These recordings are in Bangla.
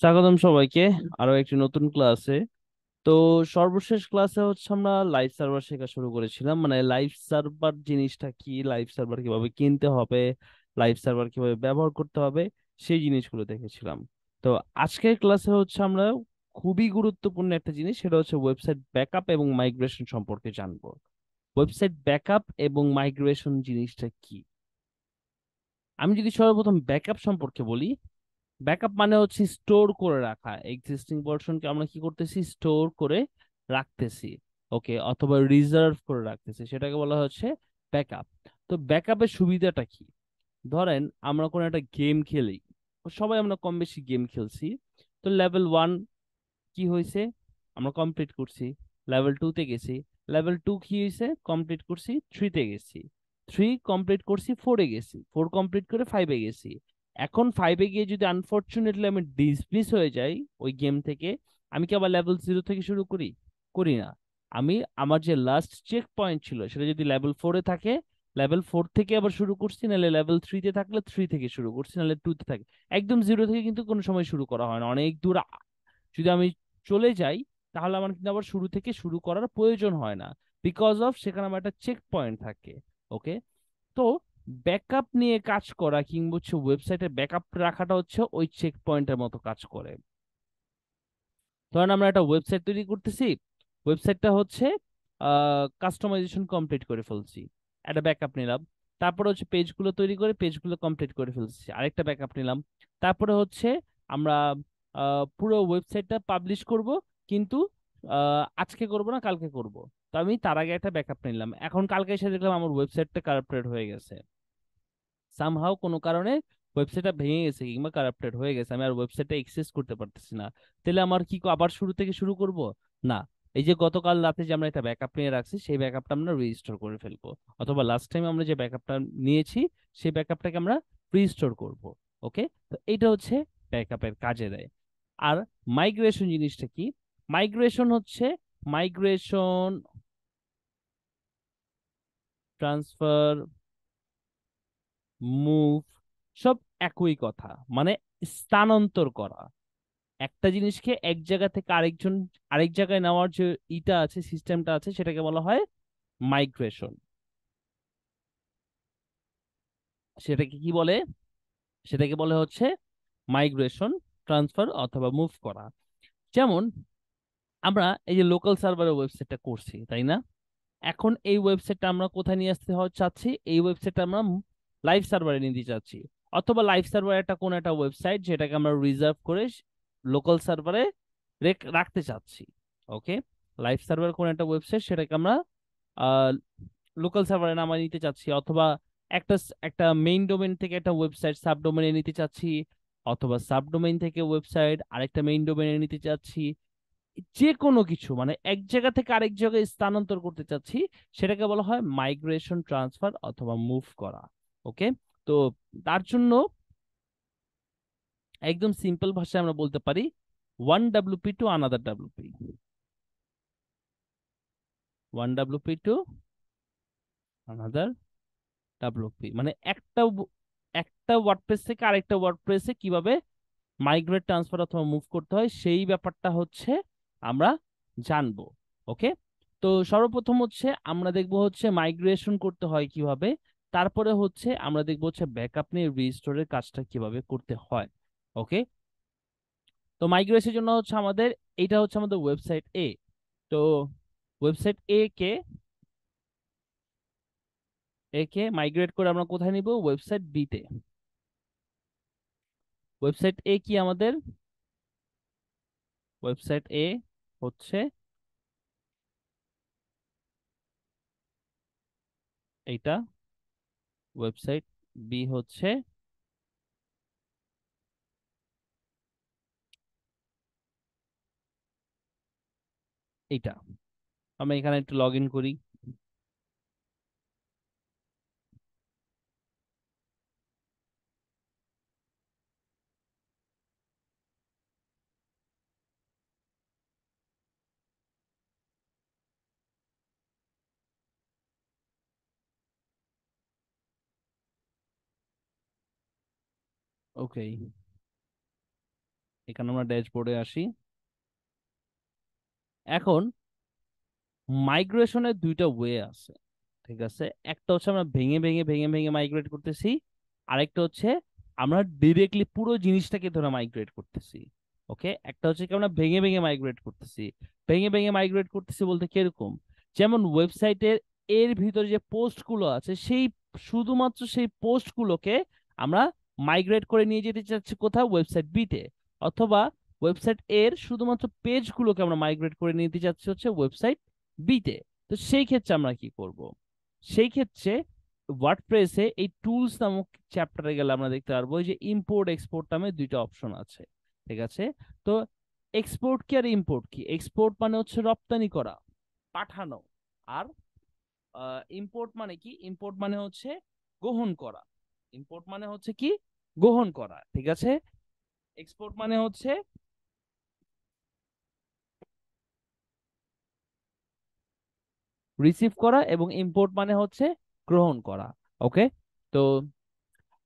স্বাগতম সবাইকে আরো একটি নতুন ক্লাসে। তো সর্বশেষ ক্লাসে হচ্ছে আমরা লাইভ সার্ভার শেখা শুরু করেছিলাম, মানে লাইভ সার্ভার জিনিসটা কি, লাইভ সার্ভার কিভাবে কিনতে হবে, লাইভ সার্ভার কিভাবে ব্যবহার করতে হবে, সেই জিনিসগুলো দেখেছিলাম। তো আজকের ক্লাসে হচ্ছে আমরা খুবই গুরুত্বপূর্ণ একটা জিনিস, সেটা হচ্ছে ওয়েবসাইট ব্যাকআপ এবং মাইগ্রেশন সম্পর্কে জানবো। ওয়েবসাইট ব্যাকআপ এবং মাইগ্রেশন জিনিসটা কি? আমি যদি সর্বপ্রথম ব্যাকআপ সম্পর্কে বলি, ব্যাকআপ মানে হচ্ছে স্টোর করে রাখা, এক্সিস্টিং ভার্সনকে আমরা কি করতেছি, স্টোর করে রাখতেছি। ওকে, অথবা রিজার্ভ করে রাখতেছি, সেটাকে বলা হচ্ছে ব্যাকআপ। তো ব্যাকআপের সুবিধাটা কি? ধরেন আমরা কোনো একটা গেম খেলি, সবাই আমরা কম বেশি গেম খেলছি। তো লেভেল 1 কি হয়েছে, আমরা কমপ্লিট করছি। লেভেল 2 তে গেছি, লেভেল 2 কি হয়েছে, কমপ্লিট করছি। 3 তে গেছি, 3 কমপ্লিট করছি। 4-এ গেছি, 4 কমপ্লিট করে 5-এ গেছি। এখন 5-এ গিয়ে যদি আনফরচুনেটলি আমি ডিসমিস হয়ে যাই ওই গেম থেকে, আমি কি আবার লেভেল 0 থেকে শুরু করি? করি না। আমি আমার যে লাস্ট চেক পয়েন্ট ছিল সেটা যদি লেভেল 4-এ থাকে, লেভেল 4 থেকে আবার শুরু করছি, নাহলে লেভেল 3-তে থাকলে 3 থেকে শুরু করছি, নাহলে 2-তে থাকে। একদম 0 থেকে কিন্তু কোনো সময় শুরু করা হয় না। অনেক দূর যদি আমি চলে যাই, তাহলে আমার কিন্তু আবার শুরু থেকে শুরু করার প্রয়োজন হয় না, বিকজ অফ সেখানে আমার একটা চেক পয়েন্ট থাকে। ওকে। তো ব্যাকআপ নিয়ে কাজ করা কিংবা হচ্ছে ওয়েবসাইটে ব্যাকআপ রাখাটা হচ্ছে ওই চেক পয়েন্টের মতো কাজ করে। ধরেন আমরা একটা ওয়েবসাইট তৈরি করতেছি, ওয়েবসাইটটা হচ্ছে কাস্টমাইজেশন কমপ্লিট করে ফেলছি, একটা ব্যাকআপ নিলাম। তারপরে হচ্ছে পেজগুলো তৈরি করে পেজগুলো কমপ্লিট করে ফেলছি, আরেকটা ব্যাকআপ নিলাম। তারপরে হচ্ছে আমরা পুরো ওয়েবসাইটটা পাবলিশ করব, কিন্তু আজকে করব না, কালকে করব। তো আমি তার আগে একটা ব্যাকআপ নিলাম, এখন কালকে এসে দেখলাম আমার ওয়েবসাইটটা কারাপ্টেড হয়ে গেছে। সামহাও কোনো কারণে ওয়েবসাইটটা ভেঙে গেছে কিংবা কারাপ্টেড হয়ে গেছে, আমি আর ওয়েবসাইটটা অ্যাক্সেস করতে পারতেছি না। তাহলে আমার কি আবার শুরু থেকে শুরু করব? না। এই যে গতকাল রাতে যে আমরা একটা ব্যাকআপ নিয়ে রাখছি, সেই ব্যাকআপটা আমরা রিস্টোর করে ফেলবো, অথবা লাস্ট টাইম আমরা যে ব্যাকআপটা নিয়েছি সেই ব্যাকআপটাকে আমরা রিস্টোর করব। ওকে। তো এটা হচ্ছে ব্যাকআপের কাজে দেয়। আর মাইগ্রেশন জিনিসটা কি? মাইগ্রেশন হচ্ছে মাইগ্রেশন, ট্রান্সফার, মুভ, সব একই কথা, মানে স্থানান্তর করা। একটা জিনিসকে এক জায়গা থেকে আরেক জায়গায় নেওয়ার যে ইটা আছে, সিস্টেমটা আছে, সেটাকে বলা হয় মাইগ্রেশন। সেটাকে কি বলে? সেটাকে বলে হচ্ছে মাইগ্রেশন, ট্রান্সফার অথবা মুভ করা। যেমন আমরা এই যে লোকাল সার্ভারের ওয়েবসাইটটা করছি, তাই না? এখন এই ওয়েবসাইটটা আমরা কোথায় নিয়ে আসতে চাচ্ছি, এই ওয়েবসাইটটা আমরা লাইভ সার্ভারে নিতে চাচ্ছি। অথবা লাইভ সার্ভার একটা কোন একটা ওয়েবসাইট যেটাকে আমরা রিজার্ভ করে লোকাল সার্ভারে রাখতে চাচ্ছি। ওকে। লাইভ সার্ভার কোন একটা ওয়েবসাইট সেটাকে আমরা লোকাল সার্ভারে নামায় নিতে চাচ্ছি, অথবা একটা মেইন ডোমেইন থেকে একটা ওয়েবসাইট সাবডোমেইনে নিতে চাচ্ছি, অথবা সাবডোমেইন থেকে ওয়েবসাইট আরেকটা মেইন ডোমেইনে নিতে চাচ্ছি। যে কোনো কিছু মানে এক জায়গা থেকে আরেক জায়গায় স্থানান্তর করতে চাচ্ছি, সেটাকে বলা হয় মাইগ্রেশন, ট্রান্সফার অথবা মুভ করা। ওকে। তো তার জন্য একদম সিম্পল ভাষায় আমরা বলতে পারি, one WP to another WP, one WP to another WP, মানে একটা ওয়ার্ডপ্রেস থেকে আরেকটা ওয়ার্ডপ্রেসে কিভাবে মাইগ্রেট, ট্রান্সফার অথবা মুভ করতে হয়, সেই ব্যাপারটা হচ্ছে আমরা জানবো। ওকে। তো সর্বপ্রথম হচ্ছে আমরা দেখবো হচ্ছে মাইগ্রেশন করতে হয় কিভাবে, তারপরে হচ্ছে আমরা দেখবো হচ্ছে ব্যাকআপ নিয়ে রিস্টোরের কাজটা কিভাবে করতে হয়। ওকে। তো মাইগ্রেশনের জন্য হচ্ছে আমাদের, এটা হচ্ছে আমাদের ওয়েবসাইট এ। তো ওয়েবসাইট এ কে মাইগ্রেট করে আমরা কোথায় নিব, ওয়েবসাইট বি তে। ওয়েবসাইট এ কি আমাদের? ওয়েবসাইট এ হচ্ছে এইটা, ওয়েবসাইট বি হচ্ছে এইটা। আমি এখানে একটু লগ ইন করি। ওকে। এখানে আমরা ড্যাশবোর্ডে আসি। এখন মাইগ্রেশনের দুইটা ওয়ে আছে, ঠিক আছে। একটা হচ্ছে আমরা ভেঙে ভেঙে ভেঙে ভেঙে মাইগ্রেট করতেছি, আরেকটা হচ্ছে আমরা ডিরেক্টলি পুরো জিনিসটাকে ধরে মাইগ্রেট করতেছি। ওকে, একটা হচ্ছে কি আমরা ভেঙে ভেঙে মাইগ্রেট করতেছি। ভেঙে ভেঙে মাইগ্রেট করতেছি বলতে কিরকম, যেমন ওয়েবসাইটের এর ভিতরে যে পোস্ট গুলো আছে সেই শুধুমাত্র সেই পোস্ট গুলোকে আমরা মাইগ্রেট করে নিয়ে যেতে চাচ্ছি কোথাও ওয়েবসাইট বিতে, অথবা ওয়েবসাইট এর শুধুমাত্র পেজ গুলোকে আমরা মাইগ্রেট করে নিতে চাচ্ছি হচ্ছে ওয়েবসাইট বিতে। তো সেই ক্ষেত্রে আমরা কি করব, সেই ক্ষেত্রে ওয়ার্ডপ্রেসে এই টুলস নামক চ্যাপ্টারে গেলে আমরা দেখতে পারবো যে ইম্পোর্ট এক্সপোর্ট নামে দুইটা অপশন আছে, ঠিক আছে। তো এক্সপোর্ট কি আর ইম্পোর্ট কি, এক্সপোর্ট মানে হচ্ছে রপ্তানি করা, পাঠানো। আর ইম্পোর্ট মানে কি, ইম্পোর্ট মানে হচ্ছে গ্রহণ করা। ইম্পোর্ট মানে হচ্ছে কি, গ্রহণ করা, ঠিক আছে। এক্সপোর্ট মানে হচ্ছে রিসিভ করা, এবং ইম্পোর্ট মানে হচ্ছে গ্রহণ করা। ওকে, তো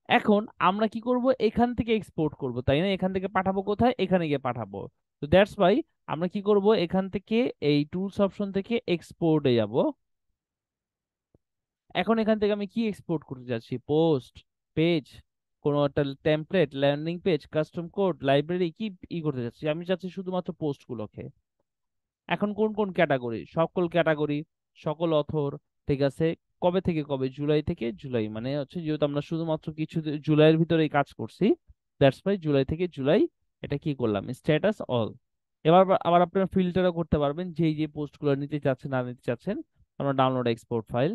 এখন আমরা কি করব, এখান থেকে এক্সপোর্ট করব তাই না, এখান থেকে পাঠাবো কোথায়, এখানে গিয়ে পাঠাবো। তো দ্যাটস ওয়াই আমরা কি করব, এখান থেকে এই টুলস অপশন থেকে এক্সপোর্টে যাব। এখন এখান থেকে আমি কি এক্সপোর্ট করতে যাচ্ছি, পোস্ট, পেজ, কোনো একটা template, landing page, custom code, library, কি করতে যাচ্ছি, আমি চাচ্ছি শুধুমাত্র পোস্ট গুলোকে। এখন কোন কোন ক্যাটাগরি, সকল ক্যাটাগরি, সকল অথর, ঠিক আছে। কবে থেকে কবে, জুলাই থেকে জুলাই, মানে হচ্ছে যেহেতু আমরা শুধুমাত্র কিছু জুলাইয়ের ভিতরেই কাজ করছি, দ্যাটস ওয়াই জুলাই থেকে জুলাই এটা কি করলাম, স্ট্যাটাস অল। এবার আবার আপনারা ফিল্টারও করতে পারবেন, যেই যে পোস্টগুলো নিতে চাচ্ছেন না নিতে চাচ্ছেন। আমরা ডাউনলোড এক্সপোর্ট ফাইল।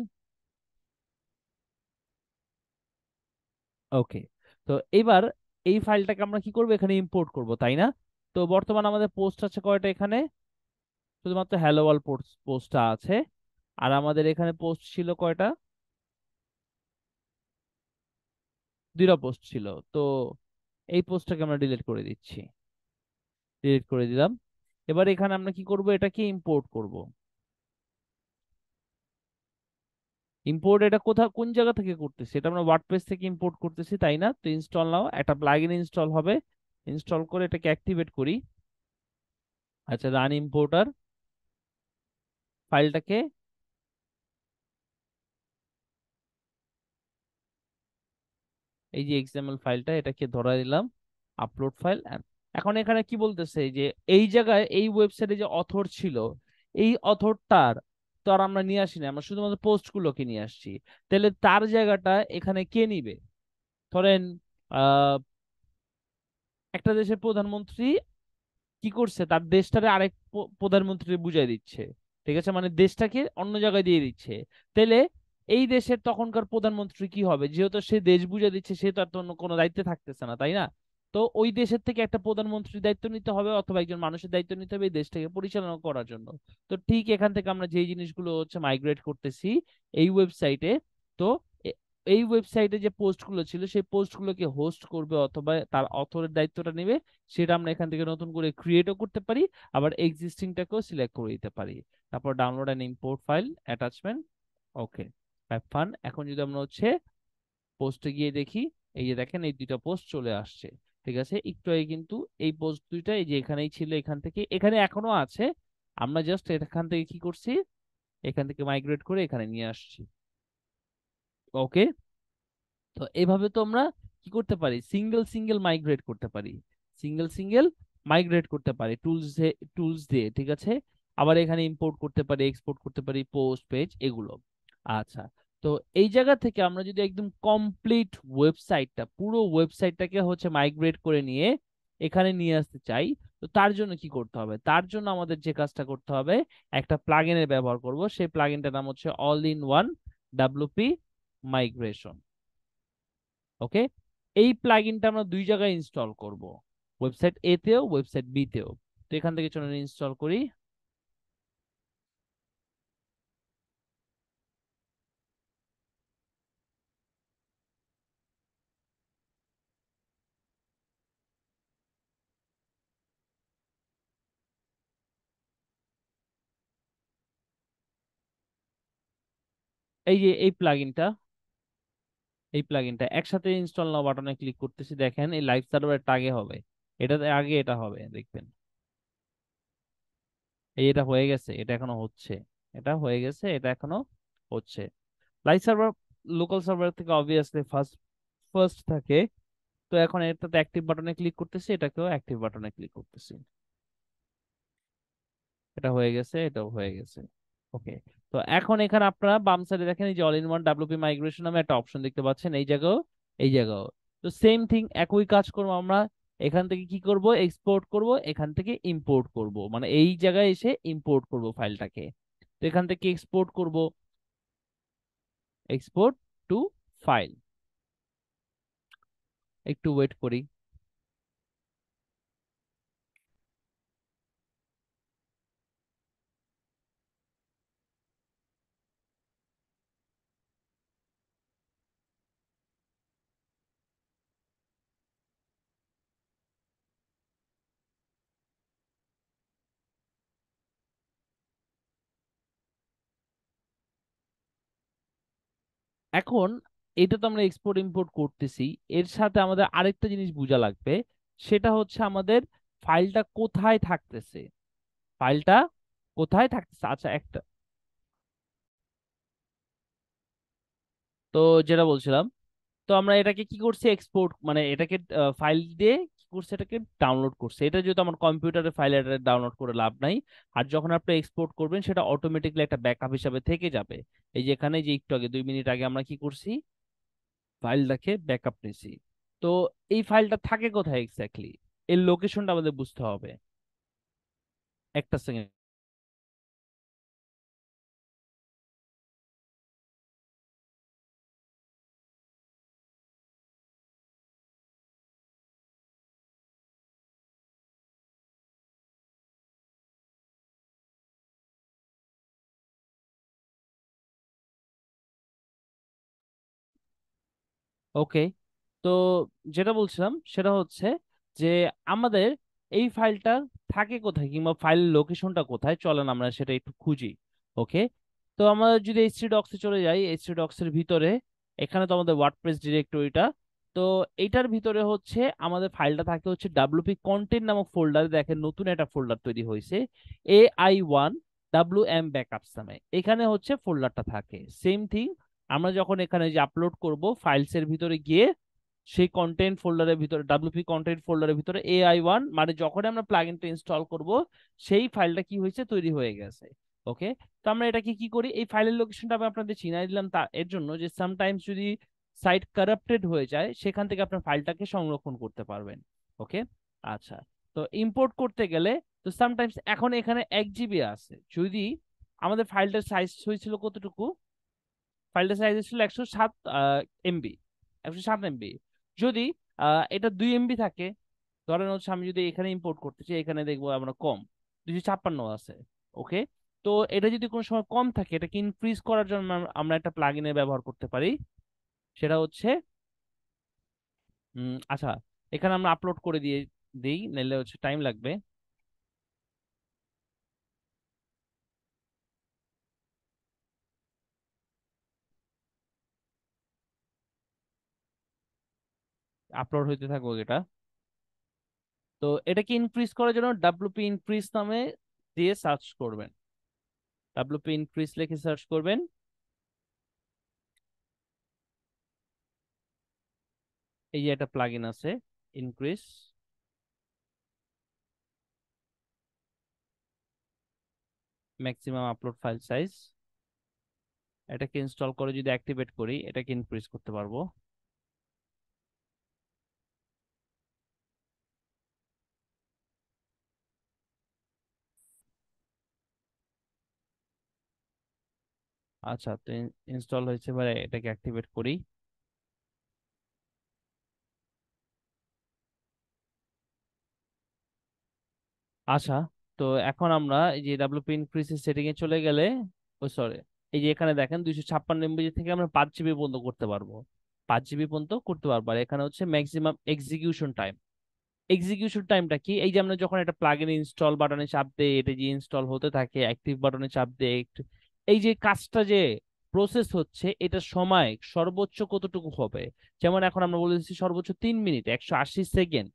ওকে, তো এবার এই ফাইলটাকে আমরা কি করব, এখানে ইম্পোর্ট করব তাই না। তো বর্তমান আমাদের পোস্ট আছে কয়টা, এখানে শুধুমাত্র হ্যালো ওয়ার্ল্ড পোস্টটা আছে। আর আমাদের এখানে পোস্ট ছিল কয়টা, দুইটা পোস্ট ছিল। তো এই পোস্টটাকে আমরা ডিলিট করে দিচ্ছি, ডিলিট করে দিলাম। এবার এখানে আমরা কি করব, এটাকে ইম্পোর্ট করব। ইম্পোর্ট এটা কোন জায়গা থেকে করতেছি, এটা আমরা ওয়ার্ডপ্রেস থেকে ইম্পোর্ট করতেছি তাই না। তো ইনস্টল নাও, একটা প্লাগইন ইনস্টল হবে, ইনস্টল করে এটাকে অ্যাক্টিভেট করি। আচ্ছা, রান ইম্পোর্টার, ফাইলটাকে, এই যে এক্সএমএল ফাইলটা এটাকে ধরা দিলাম, আপলোড ফাইল। এখন এখানে কি বলতেছে যে এই জায়গায় এই ওয়েবসাইটে যে অথর ছিল, এই অথরটার তো আর আমরা নিয়ে আসিনি, আমরা শুধুমাত্র পোস্ট গুলোকে নিয়ে আসছি। তাহলে তার জায়গাটা এখানে কে নিবে, ধরেন আহ একটা দেশের প্রধানমন্ত্রী কি করছে, তার দেশটারে আরেক প্রধানমন্ত্রী বুঝাই দিচ্ছে, ঠিক আছে, মানে দেশটাকে অন্য জায়গায় দিয়ে দিচ্ছে। তাহলে এই দেশের তখনকার প্রধানমন্ত্রী কি হবে, যেহেতু সে দেশ বুঝে দিচ্ছে, সে তো আর তো অন্য কোনো দায়িত্বে থাকতেছে না তাই না। তো ওই দেশের থেকে একটা প্রধানমন্ত্রীর দায়িত্ব নিতে হবে, অথবা একজন মানুষের দায়িত্ব নিতে হবে এই দেশটাকে পরিচালনা করার জন্য। তো ঠিক এখান থেকে আমরা যেই জিনিসগুলো হচ্ছে মাইগ্রেট করতেছি এই ওয়েবসাইটে, তো এ- এই ওয়েবসাইটে যে পোস্টগুলো ছিল সেই পোস্টগুলোকে হোস্ট করবে অথবা তার অথরের দায়িত্বটা নেবে, সেটা আমরা এখান থেকে নতুন করে ক্রিয়েটও করতে পারি, আবার এক্সিস্টিংটাকেও সিলেক্ট করে দিতে পারি। তারপর download and import file attachment. Okay, have fun. এখন যদি আমরা হচ্ছে পোস্টে গিয়ে দেখি, এই যে দেখেন এই দুইটা পোস্ট চলে আসছে, ঠিক আছে। একটু আগে কিন্তু এই পোস্ট দুইটা এই যে এখানেই ছিল, এখান থেকে এখানে এখনো আছে, আমরা জাস্ট এখান থেকে কি করছি, এখান থেকে মাইগ্রেট করে এখানে নিয়ে আসছি। ওকে, তো এইভাবে তো আমরা কি করতে পারি, সিঙ্গেল সিঙ্গেল মাইগ্রেট করতে পারি, সিঙ্গেল সিঙ্গেল মাইগ্রেট করতে পারি টুলস দিয়ে, ঠিক আছে। আবার এখানে ইম্পোর্ট করতে পারি, এক্সপোর্ট করতে পারি, পোস্ট পেজ এগুলো। আচ্ছা, তো এই জায়গা থেকে আমরা যদি একদম কমপ্লিট ওয়েবসাইটটা, পুরো ওয়েবসাইটটাকে হচ্ছে মাইগ্রেট করে নিয়ে এখানে নিয়ে আসতে চাই, তো তার জন্য কি করতে হবে, তার জন্য আমাদের যে কাজটা করতে হবে, একটা প্লাগইনের ব্যবহার করব, সেই প্লাগইনটার নাম হচ্ছে all in one WP migration. Okay, এই প্লাগইনটা আমরা দুই জায়গায় ইনস্টল করব, ওয়েবসাইট এ তেও ওয়েবসাইট বি তেও। তো এখান থেকে চলুন ইনস্টল করি। এই যে এই প্লাগইনটা একসাথে ইনস্টল নাও বাটনে ক্লিক করতেছি, দেখেন এই লাইভ সার্ভার টাগে হবে। এটাতে আগে এটা হবে দেখবেন। এই এটা হয়ে গেছে, এটা এখনো হচ্ছে। এটা হয়ে গেছে, এটা এখনো হচ্ছে। লাইভ সার্ভার লোকাল সার্ভার থেকে অবভিয়াসলি ফার্স্ট ফার্স্ট থাকে। তো এখন এটাতে অ্যাক্টিভ বাটনে ক্লিক করতেছি, এটাকেও অ্যাক্টিভ বাটনে ক্লিক করতেছি। এটা হয়ে গেছে, এটাও হয়ে গেছে। ওকে। তো এখন এখানে আপনারা বাম সাইডে দেখেন এই যে all in one WP migration নামে একটা অপশন দেখতে পাচ্ছেন, এই জায়গাও এই জায়গাও। তো সেম থিং, একই কাজ করবো আমরা। এখান থেকে কি করব, এক্সপোর্ট করব, এখান থেকে ইম্পোর্ট করব, মানে এই জায়গায় এসে ইম্পোর্ট করব ফাইলটাকে। তো এখান থেকে এক্সপোর্ট করব, এক্সপোর্ট টু ফাইল। একটু ওয়েট করি। এখন এটা তো আমরা এক্সপোর্ট ইম্পোর্ট করতেছি, এর সাথে আমাদের আরেকটা জিনিস বোঝা লাগবে। সেটা হচ্ছে আমাদের ফাইলটা কোথায় থাকতেছে। ফাইলটা কোথায় থাকতেছে, আচ্ছা একটা। তো যেটা বলছিলাম, তো আমরা এটাকে কি করছি, এক্সপোর্ট মানে এটাকে ফাইল দিয়ে কি করছে, এটাকে ডাউনলোড করছে। এটা যেহেতু আমার কম্পিউটারে ফাইল, এটা ডাউনলোড করে লাভ নাই। আর যখন আপনি এক্সপোর্ট করবেন সেটা অটোমেটিকলি একটা ব্যাকআপ হিসাবে থেকে যাবে। এই যে এখানে যে একটু আগে 2 মিনিট আগে আমরা কি করছি, ফাইলটাকে ব্যাকআপ নিছি। তো এই ফাইলটা থাকে কোথায় এক্স্যাক্টলি, এর লোকেশনটা আমাদের বুঝতে হবে। একটা সেকেন্ড। ওকে। তো যেটা বলছিলাম সেটা হচ্ছে যে আমাদের এই ফাইলটা থাকে কোথায়, কিংবা ফাইল লোকেশনটা কোথায়, চলেন আমরা সেটা একটু খুঁজি। ওকে। তো আমরা যদি এইচটি ডক্সে চলে যাই, এইচটি ডক্সের ভিতরে এখানে তো আমাদের ওয়ার্ডপ্রেস ডিরেক্টরিটা। তো এইটার ভিতরে হচ্ছে আমাদের ফাইলটা থাকে হচ্ছে ডাব্লিউপি কন্টেন্ট নামক ফোল্ডারে। দেখেন নতুন একটা ফোল্ডার তৈরি হয়েছে, AI1 WM ব্যাকআপস নামে। এখানে হচ্ছে ফোল্ডারটা থাকে। সেম থিং, আমরা যখন এখানে যে আপলোড করব ফাইলস এর ভিতরে গিয়ে সেই কন্টেন্ট ফোল্ডারের ভিতরে, ডাব্লিউপি কন্টেন্ট ফোল্ডারের ভিতরে AI1, মানে যখন আমরা প্লাগইনটা ইনস্টল করব সেই ফাইলটা কি হয়েছে, তৈরি হয়ে গেছে। ওকে। তো আমরা এটাকে কি করি, এই ফাইলের লোকেশনটা আমি আপনাদের চিনাই দিলাম তা এর জন্য যে সামটাইমস যদি সাইট কারাপ্টেড হয়ে যায় সেখান থেকে আপনার ফাইলটাকে সংরক্ষণ করতে পারবেন। ওকে। আচ্ছা। তো ইম্পোর্ট করতে গেলে, তো সামটাইমস এখন এখানে 1 জিবি আছে, যদি আমাদের ফাইলটার সাইজ হয়েছিল কতটুকু, ফাইলটা সাইজ ছিল 107 এমবি, 107 এমবি। যদি এটা 2 এমবি থাকে, ধরেন হচ্ছে আমি যদি এখানে ইম্পোর্ট করতে চাই, এখানে দেখবো আমরা কম 256 আছে। ওকে। তো এটা যদি কোনো সময় কম থাকে, এটাকে ইনক্রিজ করার জন্য আমরা একটা প্লাগইনের ব্যবহার করতে পারি। সেটা হচ্ছে আচ্ছা, এখানে আমরা আপলোড করে দিয়ে দিই, নাহলে হচ্ছে টাইম লাগবে। আপলোড হইতে থাকবো এটা। তো এটাকে ইনক্রিজ করার জন্য ডাব্লিউপি ইনক্রিজ নামে দিয়ে সার্চ করবেন, ডাব্লিউপি ইনক্রিজ লিখে সার্চ করবেন। এই যে একটা প্লাগইন আছে, increase maximum upload file size. এটাকে ইনস্টল করে যদি অ্যাক্টিভেট করি, এটাকে ইনক্রিজ করতে পারবো। আচ্ছা, তো ইনস্টল হয়েছে, এবারে এটাকে অ্যাক্টিভেট করি। আচ্ছা। তো এখন আমরা এই যে ডাব্লিউপি ইনক্রিজ সেটিং এ চলে গেলে, ও সরি, এই যে এখানে দেখেন 256 এমবি থেকে আমরা 5 জিবি পর্যন্ত করতে পারবো। 5 জিবি পর্যন্ত করতে পারবো। আর এখানে হচ্ছে ম্যাক্সিমাম এক্সিকিউশন টাইম। এক্সিকিউশন টাইমটা কি, এই যে আমরা যখন একটা প্লাগইন ইনস্টল বাটনে চাপ দেই, এটা যে ইনস্টল হতে থাকে, অ্যাক্টিভ বাটনে চাপ দেই এই যে কাজটা যে প্রসেস হচ্ছে, এটা সময় সর্বোচ্চ কতটুকু হবে। যেমন এখন আমরা বলেছি সর্বোচ্চ 3 মিনিট 180 সেকেন্ড।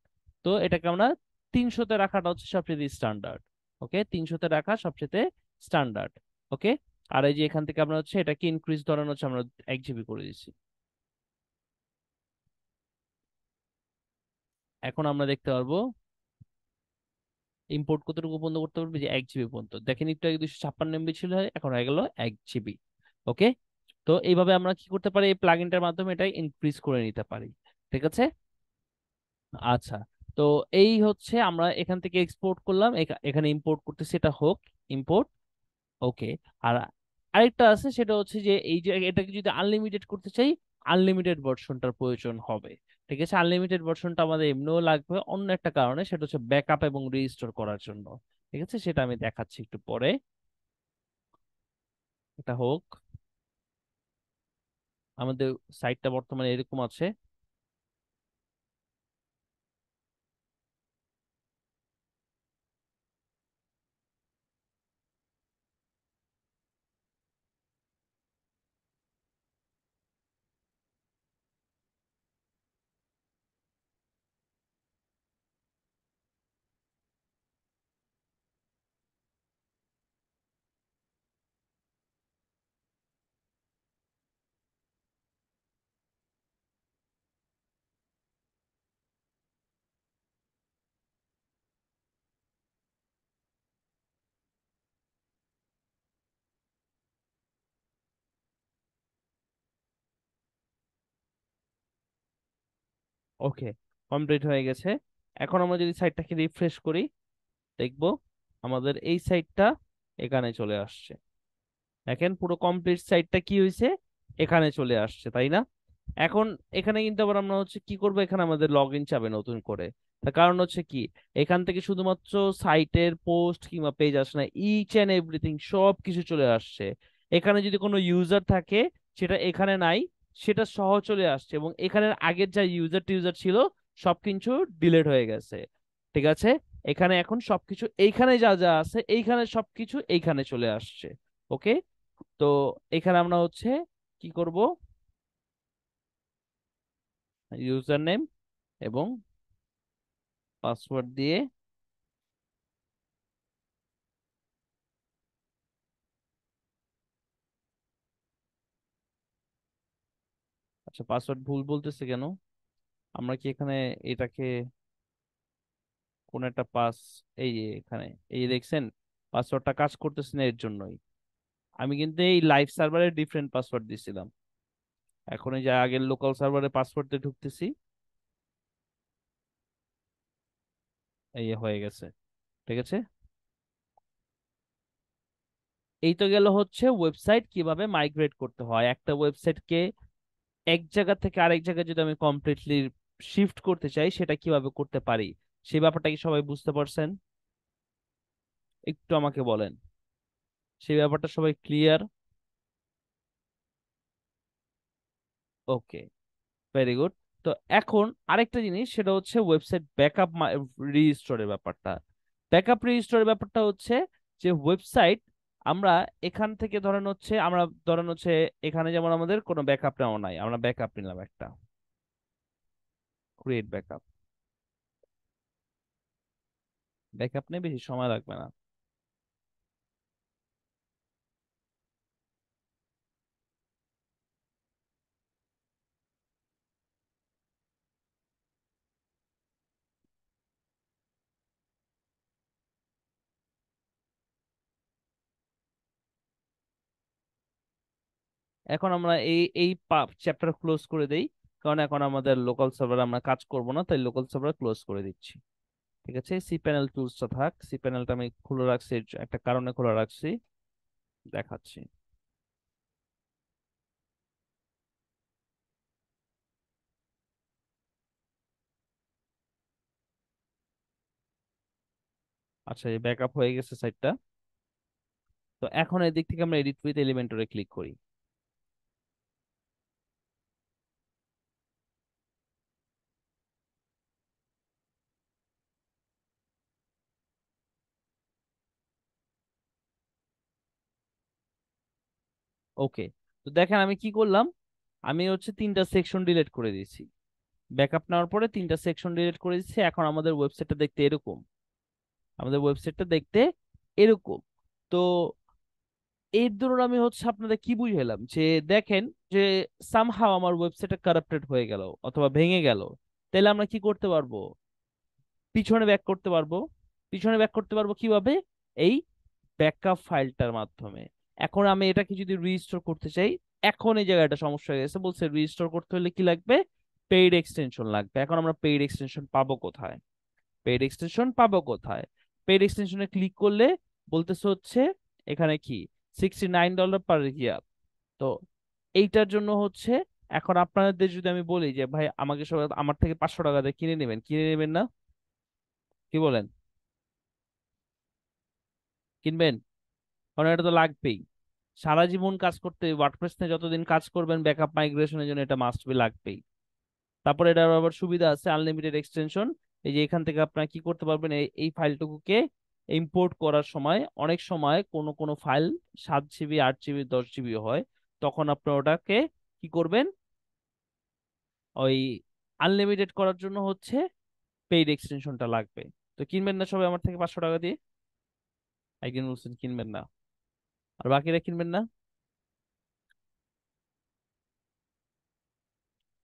তো এটাকে আমরা 300-তে রাখাটা হচ্ছে সবচেয়ে স্ট্যান্ডার্ড। ওকে, 300-তে রাখা সবচেয়ে স্ট্যান্ডার্ড। ওকে, আর এই যে এখান থেকে আমরা হচ্ছে এটাকে ইনক্রিজ ধরানো হচ্ছে আমরা 1 জিবি করে দিচ্ছি। এখন আমরা দেখতে পারবো ইম্পোর্ট কতটুকু পর্যন্ত করতে পারবে, যে 1 জিবি পর্যন্ত। দেখেন একটু আগে 256 MB ছিল, এখন হয়ে গেল 1 জিবি। ওকে, তো এইভাবে আমরা কি করতে পারি, এই প্লাগইনটার মাধ্যমে এটা ইনক্রিজ করে নিতে পারি। ঠিক আছে। আচ্ছা, তো এই হচ্ছে আমরা এখান থেকে এক্সপোর্ট করলাম, এখানে ইম্পোর্ট করতেছি, এটা হোক ইম্পোর্ট। ওকে, আর আরেকটা আছে, সেটা হচ্ছে যে এই যে এটাকে যদি আনলিমিটেড করতে চাই, আনলিমিটেড ভার্সনটার প্রয়োজন হবে। ঠিক আছে, আনলিমিটেড ভার্সনটা আমাদের এমনিও লাগবে অন্য একটা কারণে, সেটা হচ্ছে ব্যাকআপ এবং রিস্টোর করার জন্য। ঠিক আছে, সেটা আমি দেখাচ্ছি একটু পরে। এটা হোক, আমাদের সাইটটা বর্তমানে এরকম আছে। ওকে, কমপ্লিট হয়ে গেছে। এখন আমরা যদি সাইটটাকে রিফ্রেশ করি, দেখবো আমাদের এই সাইটটা এখানে চলে আসছে। দেখেন পুরো কমপ্লিট সাইটটা কি হয়েছে, এখানে চলে আসছে, তাই না? এখন এখানে কিন্তু আবার আমরা হচ্ছে কি করবো, এখানে আমাদের লগ ইন চাবে নতুন করে। তার কারণ হচ্ছে কি, এখান থেকে শুধুমাত্র সাইটের পোস্ট কিংবা পেজ আসে না, ইচ এন্ড এভরিথিং সব কিছু চলে আসছে। এখানে যদি কোনো ইউজার থাকে, সেটা এখানে নাই, সেটা সহ চলে আসছে, এবং এখানে আগের যা ইউজার টিউজার ছিল সবকিছু ডিলিট হয়ে গেছে। ঠিক আছে, এখানে এখন সবকিছু এইখানে যা যা আছে এইখানে সবকিছু এইখানে চলে আসছে। ওকে, তো এখানে আমরা হচ্ছে কি করব, ইউজার নেম এবং পাসওয়ার্ড দিয়ে। আচ্ছা, পাসওয়ার্ড ভুল বলতেছে কেন? আমরা কি এখানে এটাকে কোন একটা এই যে এখানে, এই যে দেখছেন পাসওয়ার্ডটা কাজ করতেছে না, এর জন্যই। আমি কিন্তু এই লাইভ সার্ভারে ডিফারেন্ট পাসওয়ার্ড দিছিলাম। এখন এই যে আগের লোকাল সার্ভারে পাসওয়ার্ড দিয়ে ঢুকতেছি, এই হয়ে গেছে। ঠিক আছে, এই তো গেল হচ্ছে ওয়েবসাইট কিভাবে মাইগ্রেট করতে হয়। একটা ওয়েবসাইটকে এক জায়গা থেকে আরেক জায়গায় যদি আমি কমপ্লিটলি শিফট করতে চাই, সেটা কিভাবে করতে পারি, সেই ব্যাপারটা কি সবাই বুঝতে পারছেন? একটু আমাকে বলেন, সেই ব্যাপারটা সবাই ক্লিয়ার? ওকে, ভেরি গুড। তো এখন আরেকটা জিনিস, সেটা হচ্ছে ওয়েবসাইট ব্যাকআপ রিস্টোরের ব্যাপারটা। ব্যাকআপ রিস্টোরের ব্যাপারটা হচ্ছে যে ওয়েবসাইট আমরা এখান থেকে ধরেন হচ্ছে আমরা ধরেন হচ্ছে এখানে যেমন আমাদের কোনো ব্যাকআপ নেওয়া নাই, আমরা ব্যাকআপ নিলাম একটা, ক্রিয়েট ব্যাকআপ। ব্যাকআপ নিয়ে বেশি সময় লাগবে না। এখন আমরা এই চ্যাপ্টার ক্লোজ করে দেই, কারণ এখন আমাদের লোকাল সার্ভার আমরা কাজ করব না, তাই লোকাল সার্ভার ক্লোজ করে দিচ্ছি। ঠিক আছে, সি প্যানেল টুলসটা থাক, সি প্যানেলটা আমি খুলে রাখছি, একটা কারণে খোলা রাখছি, দেখাচ্ছি। আচ্ছা, এই ব্যাকআপ হয়ে গেছে সাইটটা। তো এখন এই দিক থেকে আমরা এডিট উইথ এলিমেন্টরে ক্লিক করি। ওকে, তো দেখেন আমি কি করলাম, আমি হচ্ছে 3টা সেকশন ডিলিট করে দিয়েছি। ব্যাকআপ নেওয়ার পরে 3টা সেকশন ডিলিট করে দিচ্ছি। এখন আমাদের ওয়েবসাইটটা দেখতে এরকম, আমাদের ওয়েবসাইটটা দেখতে এরকম। তো এর দরুন আমি হচ্ছে আপনাদের কি বুঝাইলাম যে দেখেন যে সামহাও আমার ওয়েবসাইটটা কারাপ্টেড হয়ে গেল অথবা ভেঙে গেল, তাহলে আমরা কি করতে পারবো? পিছনে ব্যাক করতে পারবো। পিছনে ব্যাক করতে পারবো কিভাবে? এই ব্যাকআপ ফাইলটার মাধ্যমে। এখন আমি এটাকে যদি রিস্টোর করতে চাই, এখন এই জায়গাটা সমস্যা হয়ে গেছে, বলছে রিস্টোর করতে হলে কি লাগবে? পেইড এক্সটেনশন লাগবে। এখন আমরা পেইড এক্সটেনশন পাবো কোথায়? পেইড এক্সটেনশন পাবো কোথায়? পেইড এক্সটেনশনে ক্লিক করলে বলতেছে হচ্ছে এখানে কি $69 পার ইয়ার। তো এইটার জন্য হচ্ছে এখন আপনাদের যদি আমি বলি যে ভাই আমাকে সবাই আমার থেকে 500 টাকা দিয়ে কিনে নেবেন, কিনে নেবেন না? কি বলেন? কিনবেন? কারণ এটা তো লাগবেই। সারা জীবন কাজ করতে ওয়ার্ডপ্রেস নিয়ে যতদিন কাজ করবেন ব্যাকআপ মাইগ্রেশনের জন্য এটা মাস্ট বি লাগবেই। তারপরে এটার আবার সুবিধা আছে আনলিমিটেড এক্সটেনশন। এই যে এখান থেকে আপনারা কি করতে পারবেন, এই ফাইলটুকুকে ইম্পোর্ট করার সময় অনেক সময় কোনো কোনো ফাইল 7 জিবি, 8 জিবি, 10 জিবি হয়, তখন আপনার ওটাকে কি করবেন? ওই আনলিমিটেড করার জন্য হচ্ছে পেইড এক্সটেনশনটা লাগবে। তো কিনবেন না সবাই আমার থেকে 500 টাকা দিয়ে? একদিন বলছেন কিনবেন না, আর বাকিরা কিনবেন না?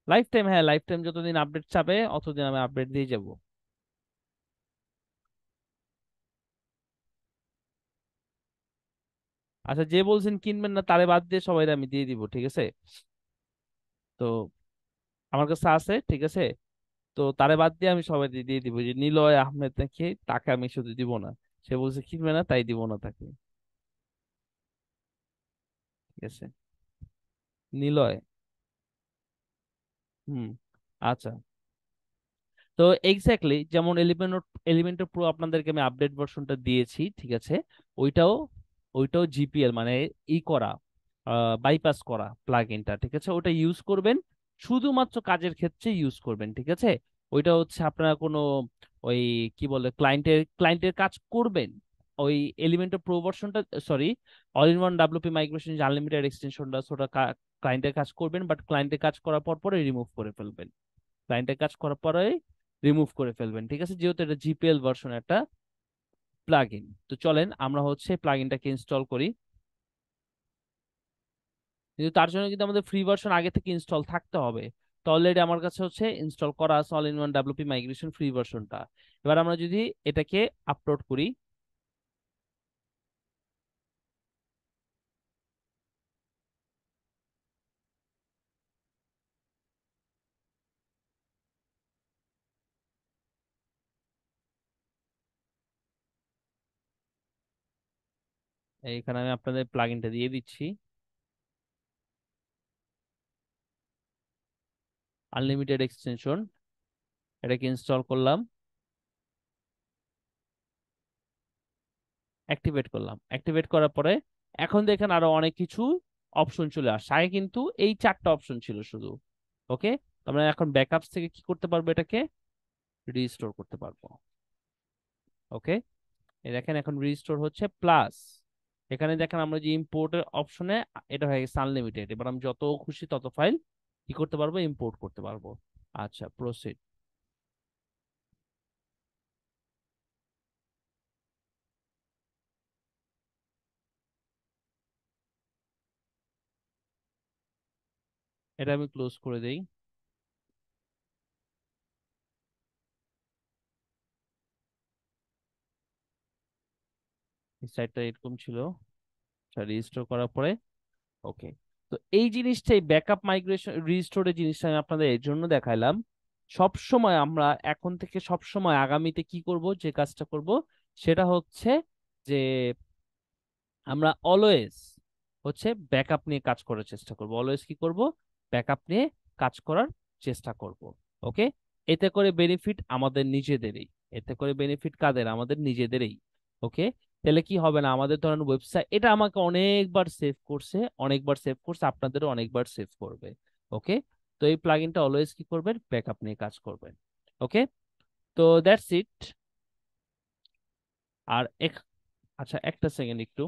লাইফ টাইম, হ্যাঁ লাইফ টাইম, যতদিন আপডেট চাবে অতদিন আমি আপডেট দিয়ে যাব। আচ্ছা, যে বলছেন কিনবেন না তারে বাদ দিয়ে সবাই আমি দিয়ে দিব, ঠিক আছে? তো আমার কাছে আছে, ঠিক আছে? তো তারে বাদ দিয়ে আমি সবাই দিয়ে দিয়ে দিব। যে নিলয় আহমেদ নাকি, তাকে আমি শুধু দিব না। সে বলছে কিনবে না তাই দিব না তাকে। ঠিক আছে? নিলয়। হুম। আচ্ছা। তো এক্স্যাক্টলি যেমন এলিমেন্টর প্রো আপনাদেরকে আমি আপডেট ভার্সনটা দিয়েছি, ঠিক আছে? ওইটাও ওইটাও জিপিএল মানে করা, বাইপাস করা প্লাগইনটা, ঠিক আছে? ওটা ইউজ করবেন, শুধুমাত্র কাজের ক্ষেত্রে ইউজ করবেন, ঠিক আছে? ওইটা হচ্ছে আপনারা কোনো ওই কি বলে ক্লায়েন্টের কাজ করবেন, ওই এলিমেন্টর প্রো ভার্সনটা, sorry, all in one WP migration যে আনলিমিটেড এক্সটেনশনটা ওটা ক্লায়েন্টের কাজ করবেন, বাট ক্লায়েন্টের কাজ করার পর পরে রিমুভ করে ফেলবেন। ক্লায়েন্টের কাজ করার পরে রিমুভ করে ফেলবেন, ঠিক আছে? যেহেতু এটা জিপিএল ভার্সন একটা প্লাগইন। তো চলেন আমরা হচ্ছে প্লাগইনটাকে ইনস্টল করি। কিন্তু তার জন্য কিন্তু আমাদের ফ্রি ভার্সন আগে থেকে ইনস্টল থাকতে হবে। তো অলরেডি আমার কাছে হচ্ছে ইনস্টল করা আছে all in one WP migration free ভার্সনটা। এবার আমরা যদি এটাকে আপলোড করি, এইখানে আমি আপনাদের প্লাগইনটা দিয়ে দিচ্ছি, আনলিমিটেড এক্সটেনশন। এটাকে ইনস্টল করলাম, অ্যাক্টিভেট করলাম। অ্যাক্টিভেট করার পরে এখন দেখেন আরো অনেক কিছু অপশন চলে আসছে। আগে কিন্তু এই 4টা অপশন ছিল শুধু। ওকে? আমরা এখন ব্যাকআপস থেকে কি করতে পারবো? এটাকে রিস্টোর করতে পারবো। ওকে? এই দেখেন এখন রিস্টোর হচ্ছে, প্লাস এখানে দেখেন আমরা যে ইম্পোর্টের অপশনে এটা হয়ে গেছে আনলিমিটেড। এবার আমি যত খুশি তত ফাইল কি করতে পারবো? ইম্পোর্ট করতে পারবো। আচ্ছা, প্রসিড। এটা আমি ক্লোজ করে দেই। এই সাইটটা এরকম ছিল। আচ্ছা, রিস্টোর করার পরে ওকে। তো এই জিনিসটাই ব্যাকআপ মাইগ্রেশন রিস্টোরের জিনিসটা আমি আপনাদের এর জন্য দেখাইলাম। সব সময় আমরা এখন থেকে সব সময় আগামীতে কি করব, যে কাজটা করব সেটা হচ্ছে যে আমরা অলওয়েজ হচ্ছে ব্যাকআপ নিয়ে কাজ করার চেষ্টা করব। অলওয়েজ কি করব? ব্যাকআপ নিয়ে কাজ করার চেষ্টা করব। ওকে? এতে করে বেনিফিট আমাদের নিজেদেরই। এতে করে বেনিফিট কাদের? আমাদের নিজেদেরই। ওকে? তাহলে কি হবে না, আমাদের ধরেন ওয়েবসাইট এটা আমাকে অনেকবার সেভ করছে, অনেকবার সেভ করছে, আপনাদেরও অনেকবার সেভ করবে। ওকে? তো এই প্লাগইনটা অলওয়েজ কি করবেন? ব্যাকআপ নিয়ে কাজ করবেন। ওকে? তো দ্যাটস ইট। আর আচ্ছা, একটা সেকেন্ড একটু।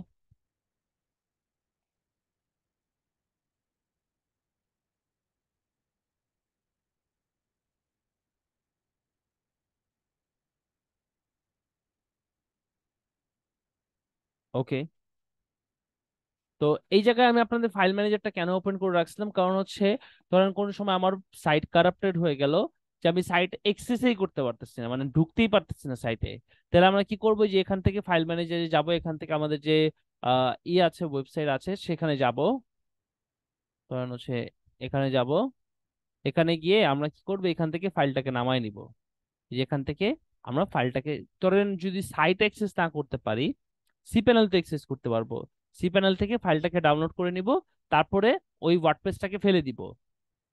ওকে। তো এই জায়গায় আমি আপনাদের ফাইল ম্যানেজারটা কেন ওপেন করে রাখছিলাম, কারণ হচ্ছে ধরেন কোন সময় আমার সাইট কারাপ্টেড হয়ে গেল, যে আমি সাইট এক্সেসই করতে পারতেছি না, মানে ঢুকতেই পারতেছি না সাইটে, তাহলে আমরা কি করবো, যে এখান থেকে ফাইল ম্যানেজারে যাব, এখান থেকে আমাদের যে আছে, ওয়েবসাইট আছে, সেখানে যাব। ধরেন হচ্ছে এখানে যাব, এখানে গিয়ে আমরা কি করবো, এখান থেকে ফাইলটাকে নামায় নিব। যেখান থেকে আমরা ফাইলটাকে, ধরেন যদি সাইট অ্যাক্সেস না করতে পারি, সি প্যানেল তো অ্যাক্সেস করতে পারবো। সি প্যানেল থেকে ফাইলটাকে ডাউনলোড করে নিব, তারপরে ওই ওয়ার্ডপ্রেসটাকে ফেলে দিব,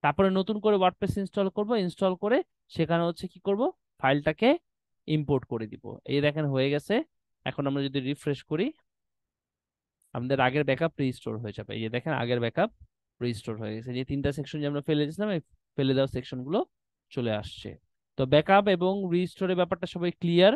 তারপরে নতুন করে ওয়ার্ডপ্রেস ইনস্টল করব, ইনস্টল করে সেখানে হচ্ছে কি করব, ফাইলটাকে ইম্পোর্ট করে দিব। এই দেখেন হয়ে গেছে। এখন আমরা যদি রিফ্রেশ করি, আমাদের আগের ব্যাকআপ রিস্টোর হয়ে যাবে। এই যে দেখেন আগের ব্যাকআপ রিস্টোর হয়ে গেছে, যে তিনটা সেকশন যে আমরা ফেলে দিয়েছিলাম, এই ফেলে দেওয়া সেকশন গুলো চলে আসছে। তো ব্যাকআপ এবং রিস্টোরের ব্যাপারটা সবাই ক্লিয়ার?